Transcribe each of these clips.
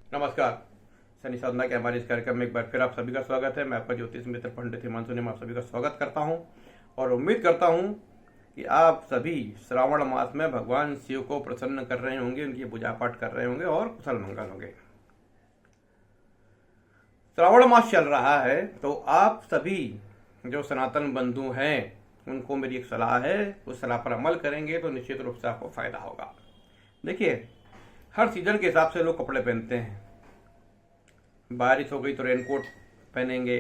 नमस्कार। शनि साधना के हमारे इस कार्यक्रम में एक बार फिर आप सभी का स्वागत है। मैं आपका ज्योतिष मित्र पंडित हिमांशु ने आप सभी का स्वागत करता हूं और उम्मीद करता हूं कि आप सभी श्रावण मास में भगवान शिव को प्रसन्न कर रहे होंगे, उनकी पूजा पाठ कर रहे होंगे और कुशल मंगल होंगे। श्रावण मास चल रहा है तो आप सभी जो सनातन बंधु हैं उनको मेरी एक सलाह है, उस सलाह पर अमल करेंगे तो निश्चित रूप से आपको फायदा होगा। देखिए, हर सीजन के हिसाब से लोग कपड़े पहनते हैं। बारिश हो गई तो रेनकोट पहनेंगे,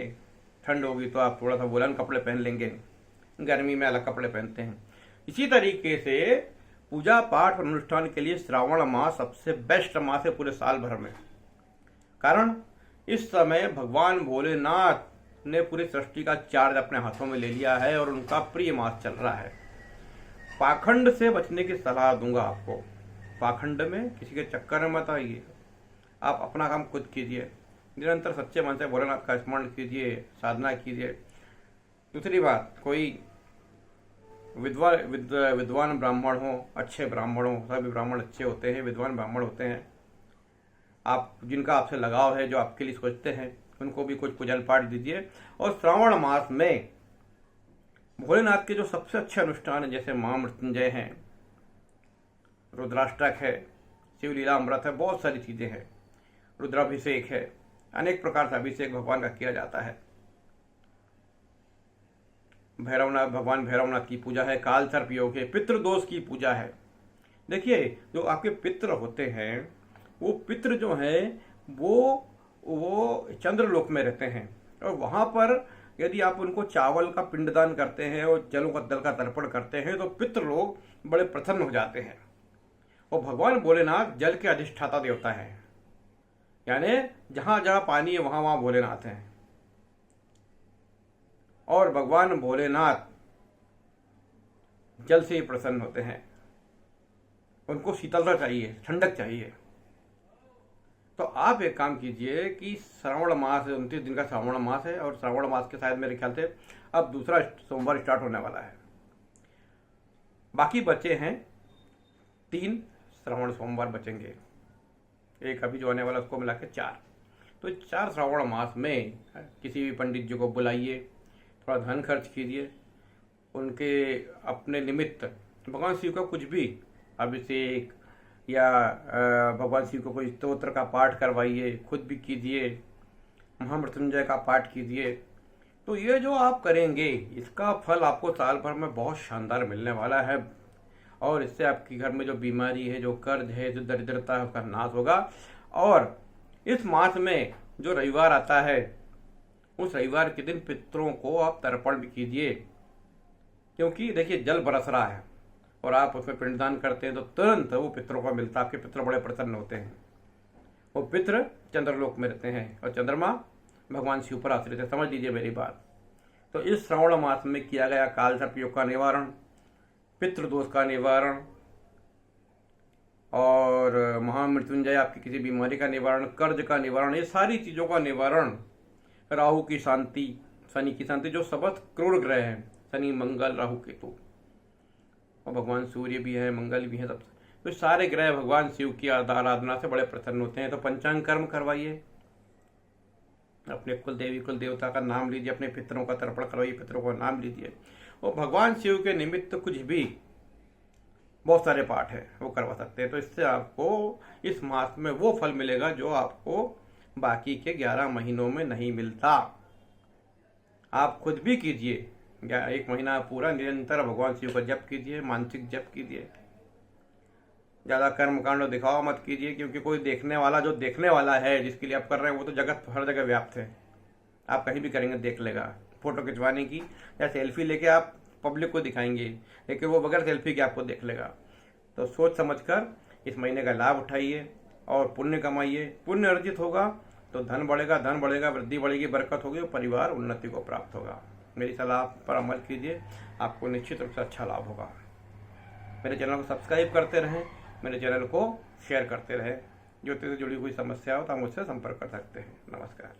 ठंड होगी तो आप थोड़ा सा वुलन कपड़े पहन लेंगे, गर्मी में अलग कपड़े पहनते हैं। इसी तरीके से पूजा पाठ और अनुष्ठान के लिए श्रावण मास सबसे बेस्ट मास है पूरे साल भर में। कारण इस समय भगवान भोलेनाथ ने पूरी सृष्टि का चार्ज अपने हाथों में ले लिया है और उनका प्रिय मास चल रहा है। पाखंड से बचने की सलाह दूंगा आपको। पाखंड में किसी के चक्कर में मत आइए, आप अपना काम खुद कीजिए, निरंतर सच्चे मन से भोलेनाथ का स्मरण कीजिए, साधना कीजिए। दूसरी बात, कोई विद्वान ब्राह्मण हो, अच्छे ब्राह्मण हो, सभी ब्राह्मण अच्छे होते हैं, विद्वान ब्राह्मण होते हैं, आप जिनका आपसे लगाव है, जो आपके लिए सोचते हैं, उनको भी कुछ पूजन पाठ दीजिए। और श्रावण मास में भोलेनाथ के जो सबसे अच्छे अनुष्ठान है, जैसे महामृत्युंजय है, रुद्राष्टक है, शिवलीला अमृत है, बहुत सारी चीजें हैं, रुद्राभिषेक है, अनेक प्रकार से अभिषेक भगवान का किया जाता है। भगवान भैरवनाथ की पूजा है, काल सर्प योग है, पितृदोष की पूजा है। देखिए, जो आपके पितृ होते हैं वो पितृ जो है वो चंद्रलोक में रहते हैं और वहां पर यदि आप उनको चावल का पिंडदान करते हैं और जलों का दल का तर्पण करते हैं तो पितृ लोग बड़े प्रसन्न हो जाते हैं। और भगवान भोलेनाथ जल के अधिष्ठाता देवता है, यानी जहां जहां पानी है वहां वहां भोलेनाथ हैं। और भगवान भोलेनाथ जल से ही प्रसन्न होते हैं, उनको शीतलता चाहिए, ठंडक चाहिए। तो आप एक काम कीजिए कि श्रावण मास 29 दिन का श्रावण मास है और श्रावण मास के शायद मेरे ख्याल से अब दूसरा सोमवार स्टार्ट होने वाला है। बाकी बचे हैं 3 श्रावण सोमवार बचेंगे, एक अभी जो आने वाला उसको मिला के 4। तो 4 श्रावण मास में किसी भी पंडित जी को बुलाइए, थोड़ा धन खर्च कीजिए, उनके अपने निमित्त भगवान शिव का कुछ भी अभिषेक या भगवान शिव को कोई स्तोत्र का पाठ करवाइए, खुद भी कीजिए, महामृत्युंजय का पाठ कीजिए। तो ये जो आप करेंगे इसका फल आपको साल भर में बहुत शानदार मिलने वाला है और इससे आपके घर में जो बीमारी है, जो कर्ज है, जो दरिद्रता है, उसका नाश होगा। और इस मास में जो रविवार आता है उस रविवार के दिन पितरों को आप तर्पण भी कीजिए, क्योंकि देखिए जल बरस रहा है और आप उसमें पिंडदान करते हैं तो तुरंत वो पितरों को मिलता है। आपके पितर बड़े प्रसन्न होते हैं। वो पितर चंद्रलोक में रहते हैं और चंद्रमा भगवान शिव पर आश्रित है, समझ लीजिए मेरी बात। तो इस श्रावण मास में किया गया काल सर्प योग का निवारण, पितृदोष का निवारण और महामृत्युंजय आपकी किसी बीमारी का निवारण, कर्ज का निवारण, ये सारी चीजों का निवारण, राहु की शांति, शनि की शांति, जो सबसे क्रूर ग्रह हैं, शनि मंगल राहु केतु, और भगवान सूर्य भी है, मंगल भी है, सब तो सारे ग्रह भगवान शिव की आराधना से बड़े प्रसन्न होते हैं। तो पंचांग कर्म करवाइए, अपने कुल देवी कुल देवता का नाम लीजिए, अपने पितरों का तर्पण करवाइए, पितरों का नाम लीजिए और भगवान शिव के निमित्त कुछ भी, बहुत सारे पाठ है वो करवा सकते हैं। तो इससे आपको इस मास में वो फल मिलेगा जो आपको बाकी के 11 महीनों में नहीं मिलता। आप खुद भी कीजिए, 1 महीना पूरा निरंतर भगवान शिव का जप कीजिए, मानसिक जप कीजिए, ज्यादा कर्म कांड दिखावा मत कीजिए, क्योंकि कोई देखने वाला, जो देखने वाला है जिसके लिए आप कर रहे हैं, वो तो जगत हर जगह व्याप्त है। आप कहीं भी करेंगे देख लेगा। फोटो खिंचवाने की या सेल्फी लेके आप पब्लिक को दिखाएंगे, लेकिन वो बगैर सेल्फी के आपको देख लेगा। तो सोच समझकर इस महीने का लाभ उठाइए और पुण्य कमाइए। पुण्य अर्जित होगा तो धन बढ़ेगा, धन बढ़ेगा, वृद्धि बढ़ेगी, बरकत होगी और परिवार उन्नति को प्राप्त होगा। मेरी सलाह पर अमल कीजिए, आपको निश्चित रूप से अच्छा लाभ होगा। मेरे चैनल को सब्सक्राइब करते रहें, मेरे चैनल को शेयर करते रहें। ज्योतिष से जुड़ी हुई समस्या हो तो आप मुझसे संपर्क कर सकते हैं। नमस्कार।